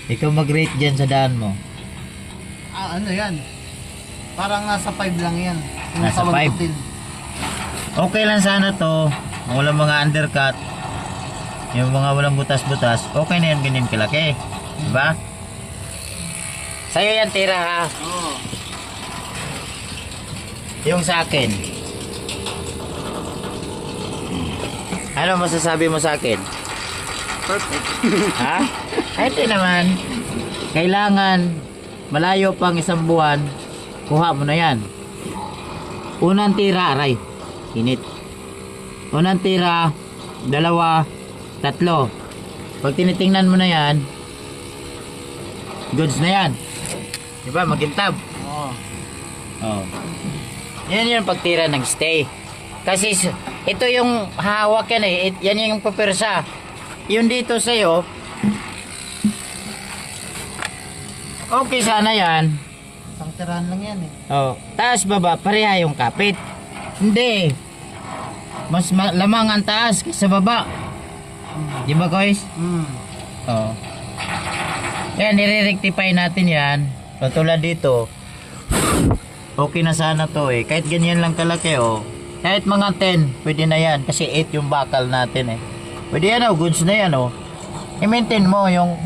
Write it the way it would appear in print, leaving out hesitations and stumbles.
Ikaw mag-rate dyan sa daan mo. Ano yan? Parang nasa 5 lang yan. Yung Nasa tawag 5? putil. Okay lang sana to. Kung walang mga undercut. Yung mga walang butas-butas. Okay na yan, ganyan kalaki. Diba? Sa'yo yan, tira ha. Oo. Yung sa akin. Ano masasabi mo sa akin? Perfect. Ha? Ay, hindi naman. Kailangan malayo pang isang buwan, kuha mo na yan. Unang tira, aray. Init. Unang tira, 2, 3. Pag tinitingnan mo na yan, goods na yan. Diba, magintab. Oo. Oh. Yan yung pagtira ng stay. Kasi ito yung hawak yan eh. Yan yung papersa. Yung dito sa'yo, okay sana yan. Isang tirahan lang yan eh. Oh, taas baba, pareha yung kapit. Hindi. Mas lamang ang taas kaysa baba. Di ba guys? Oh. Yan, nire-rectify natin yan. Katulad dito. Okay na sana to eh. Kahit ganyan lang kalaki oh. Kahit mga 10, pwede na yan. Kasi 8 yung bakal natin eh. Pwede yan oh, goods na yan oh. I-maintain mo yung